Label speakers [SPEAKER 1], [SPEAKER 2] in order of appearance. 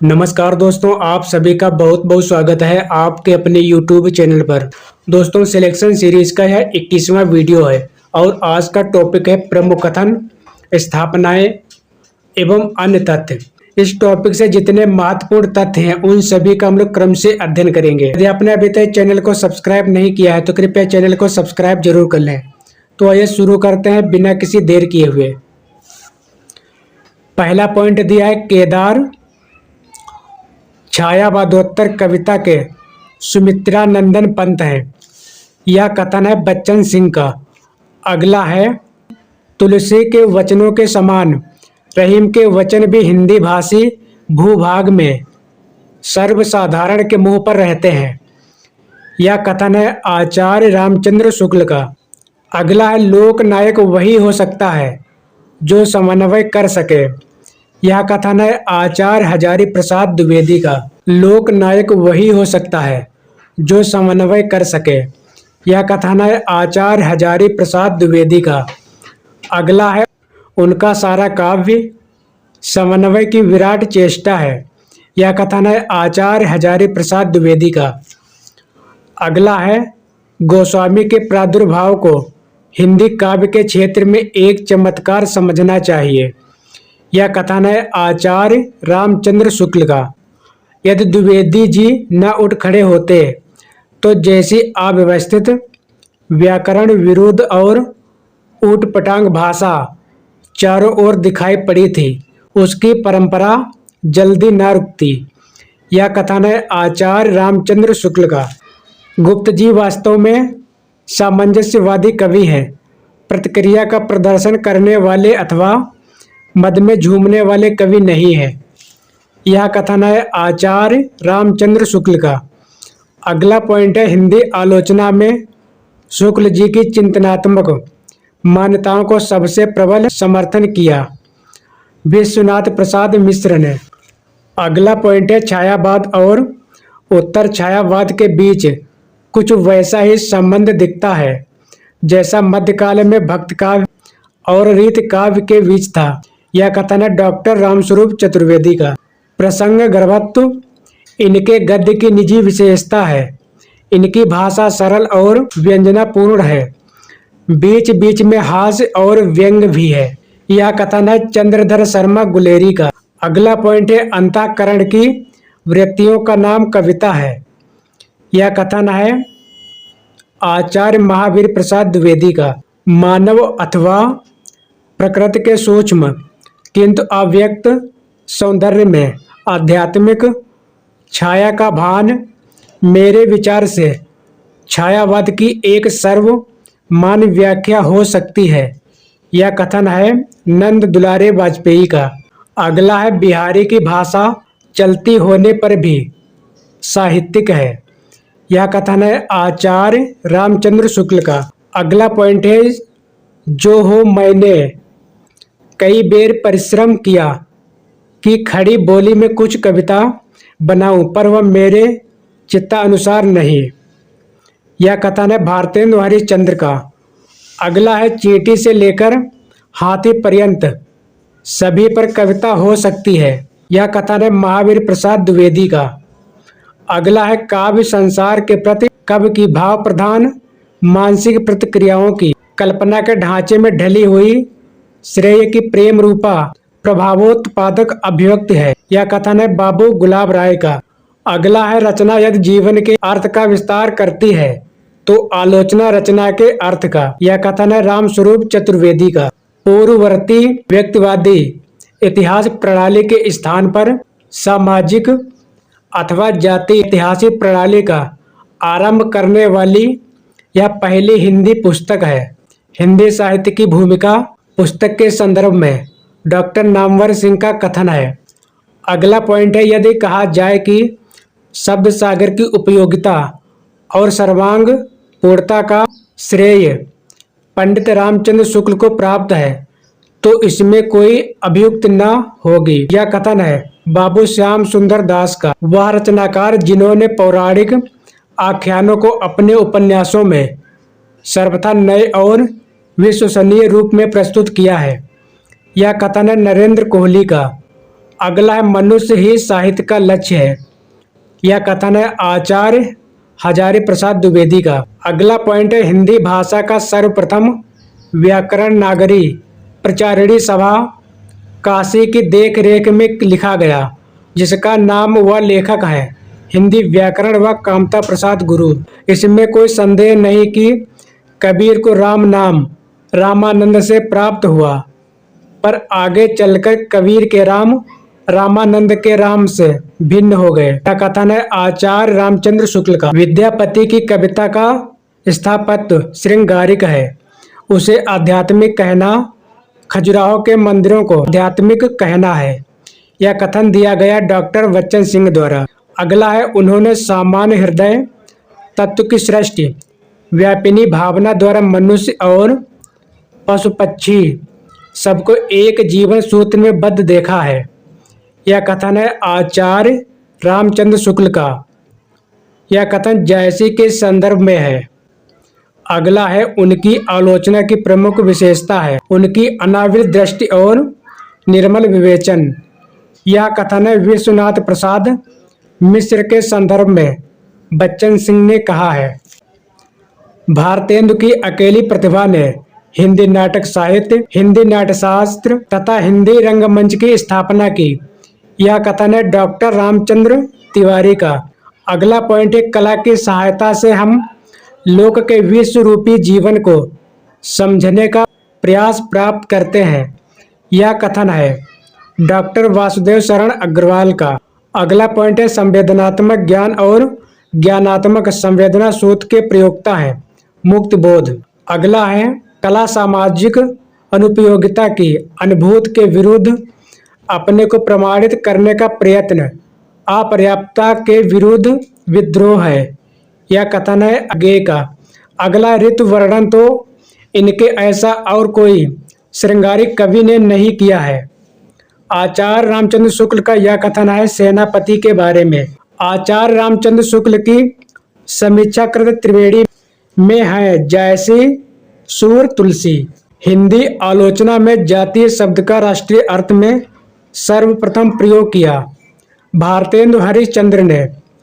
[SPEAKER 1] नमस्कार दोस्तों, आप सभी का बहुत बहुत स्वागत है आपके अपने YouTube चैनल पर। दोस्तों, सिलेक्शन सीरीज का यह 21वां वीडियो है और आज का टॉपिक है प्रमुख कथन, स्थापनाएं एवं अन्य तथ्य। इस टॉपिक से जितने महत्वपूर्ण तथ्य हैं उन सभी का हम लोग क्रम से अध्ययन करेंगे। यदि आपने अभी तक चैनल को सब्सक्राइब नहीं किया है तो कृपया चैनल को सब्सक्राइब जरूर कर लें। तो आइए शुरू करते हैं बिना किसी देर किए हुए। पहला पॉइंट दिया है केदार छायावादोत्तर कविता के सुमित्रा नंदन पंत है। यह कथन है बच्चन सिंह का। अगला है तुलसी के वचनों के समान रहीम के वचन भी हिंदी भाषी भूभाग में सर्वसाधारण के मुंह पर रहते हैं। यह कथन है आचार्य रामचंद्र शुक्ल का। अगला है लोकनायक वही हो सकता है जो समन्वय कर सके। यह कथन है आचार्य हजारी प्रसाद द्विवेदी का। लोक नायक वही हो सकता है जो समन्वय कर सके। यह कथन है आचार्य हजारी प्रसाद द्विवेदी का। अगला है उनका सारा काव्य समन्वय की विराट चेष्टा है। यह कथन है आचार्य हजारी प्रसाद द्विवेदी का। अगला है गोस्वामी के प्रादुर्भाव को हिंदी काव्य के क्षेत्र में एक चमत्कार समझना चाहिए। यह कथन है आचार्य रामचंद्र शुक्ल का। यदि द्विवेदी जी न उठ खड़े होते तो जैसी अव्यवस्थित व्याकरण विरुद्ध और ऊटपटांग भाषा चारों ओर दिखाई पड़ी थी उसकी परंपरा जल्दी न रुकती। यह कथन है आचार्य रामचंद्र शुक्ल का। गुप्त जी वास्तव में सामंजस्यवादी कवि हैं। प्रतिक्रिया का प्रदर्शन करने वाले अथवा मद में झूमने वाले कवि नहीं है। यह कथन है आचार्य रामचंद्र शुक्ल का। अगला पॉइंट है हिंदी आलोचना में शुक्ल जी की चिंतनात्मक मान्यताओं को सबसे प्रबल समर्थन किया विश्वनाथ प्रसाद मिश्र ने। अगला पॉइंट है छायावाद और उत्तर छायावाद के बीच कुछ वैसा ही संबंध दिखता है जैसा मध्यकाल में भक्त काव्य और रीत काव्य के बीच था। यह कथन है डॉक्टर रामस्वरूप चतुर्वेदी का। प्रसंग गर्भत्व इनके गद्य की निजी विशेषता है। इनकी भाषा सरल और व्यंजनापूर्ण है। बीच बीच में हास्य और व्यंग भी है। यह कथन है चंद्रधर शर्मा गुलेरी का। अगला पॉइंट है अंतःकरण की वृत्तियों का नाम कविता है। यह कथन है आचार्य महावीर प्रसाद द्विवेदी का। मानव अथवा प्रकृति के सूक्ष्म किंतु अव्यक्त सौंदर्य में आध्यात्मिक छाया का भान मेरे विचार से छायावाद की एक सर्वमान्य व्याख्या हो सकती है। यह कथन है नंद दुलारे वाजपेयी का। अगला है बिहारी की भाषा चलती होने पर भी साहित्यिक है। यह कथन है आचार्य रामचंद्र शुक्ल का। अगला पॉइंट है जो हो मैंने कई बेर परिश्रम किया कि खड़ी बोली में कुछ कविता बनाऊं पर वह मेरे चित्ता अनुसार नहीं। यह कथन है भारतेंदु हरिश्चंद्र का। अगला है चींटी से लेकर हाथी पर्यंत सभी पर कविता हो सकती है। यह कथन है महावीर प्रसाद द्विवेदी का। अगला है काव्य संसार के प्रति कवि की भाव प्रधान मानसिक प्रतिक्रियाओं की कल्पना के ढांचे में ढली हुई श्रेय की प्रेम रूपा प्रभावोत्पादक अभिव्यक्ति है। यह कथन है बाबू गुलाब राय का। अगला है रचना यदि जीवन के अर्थ का विस्तार करती है तो आलोचना रचना के अर्थ का। यह कथन है रामस्वरूप चतुर्वेदी का। पूर्ववर्ती व्यक्तिवादी इतिहास प्रणाली के स्थान पर सामाजिक अथवा जाति ऐतिहासिक प्रणाली का आरंभ करने वाली यह पहली हिंदी पुस्तक है। हिंदी साहित्य की भूमिका पुस्तक के संदर्भ में डॉक्टर नामवर सिंह का कथन है। अगला पॉइंट है यदि कहा जाए कि शब्द सागर की उपयोगिता और सर्वांग पूर्णता का श्रेय पंडित रामचंद्र शुक्ल को प्राप्त है तो इसमें कोई अभियुक्त न होगी। यह कथन है बाबू श्याम सुंदर दास का। वह रचनाकार जिन्होंने पौराणिक आख्यानों को अपने उपन्यासों में सर्वथा नए और विश्वसनीय रूप में प्रस्तुत किया है। यह कथन है नरेंद्र कोहली का। अगला है मनुष्य ही साहित्य का लक्ष्य है। यह कथन है आचार्य हजारी प्रसाद द्विवेदी का। अगला पॉइंट है हिंदी भाषा का सर्वप्रथम व्याकरण नागरी प्रचारिणी सभा काशी की देख रेख में लिखा गया, जिसका नाम व लेखक है हिंदी व्याकरण व कामता प्रसाद गुरु। इसमें कोई संदेह नहीं कि कबीर को राम नाम रामानंद से प्राप्त हुआ, पर आगे चलकर कबीर के राम रामानंद के राम से भिन्न हो गए। यह कथन है आचार्य रामचंद्र शुक्ल का। विद्यापति की कविता का स्थापत्य श्रृंगारिक है, उसे आध्यात्मिक कहना खजुराहो के मंदिरों को आध्यात्मिक कहना है। यह कथन दिया गया डॉक्टर बच्चन सिंह द्वारा। अगला है उन्होंने सामान्य हृदय तत्व की सृष्टि व्यापिनी भावना द्वारा मनुष्य और पशु पक्षी सबको एक जीवन सूत्र में बद्ध देखा है। यह कथन है आचार्य रामचंद्र शुक्ल का। यह कथन जयसी के संदर्भ में है। अगला है उनकी आलोचना की प्रमुख विशेषता है उनकी अनावृत दृष्टि और निर्मल विवेचन। यह कथन है विश्वनाथ प्रसाद मिश्र के संदर्भ में बच्चन सिंह ने कहा है। भारतेंदु की अकेली प्रतिभा ने हिंदी नाटक साहित्य, हिंदी नाट्यशास्त्र तथा हिंदी रंगमंच की स्थापना की। यह कथन है डॉक्टर रामचंद्र तिवारी का। अगला पॉइंट है कला की सहायता से हम लोक के विश्व रूपी जीवन को समझने का प्रयास प्राप्त करते हैं। यह कथन है डॉक्टर वासुदेव शरण अग्रवाल का। अगला पॉइंट है संवेदनात्मक ज्ञान और ज्ञानात्मक संवेदना सूत्र के प्रयोक्ता है मुक्त बोध। अगला है कला सामाजिक अनुपयोगिता की अनुभूति के विरुद्ध अपने को प्रमाणित करने का प्रयत्न, अपर्याप्तता के विरुद्ध विद्रोह है। यह कथन है अज्ञेय का। अगला ऋतु वर्णन तो इनके ऐसा और कोई श्रृंगारिक कवि ने नहीं किया है। आचार्य रामचंद्र शुक्ल का यह कथन है सेनापति के बारे में। आचार्य रामचंद्र शुक्ल की समीक्षाकृत त्रिवेणी में है जैसी सूर तुलसी। हिंदी आलोचना में जातीय शब्द का राष्ट्रीय अर्थ में सर्वप्रथम प्रयोग किया भारतेंदु हरिश्चंद्र ने।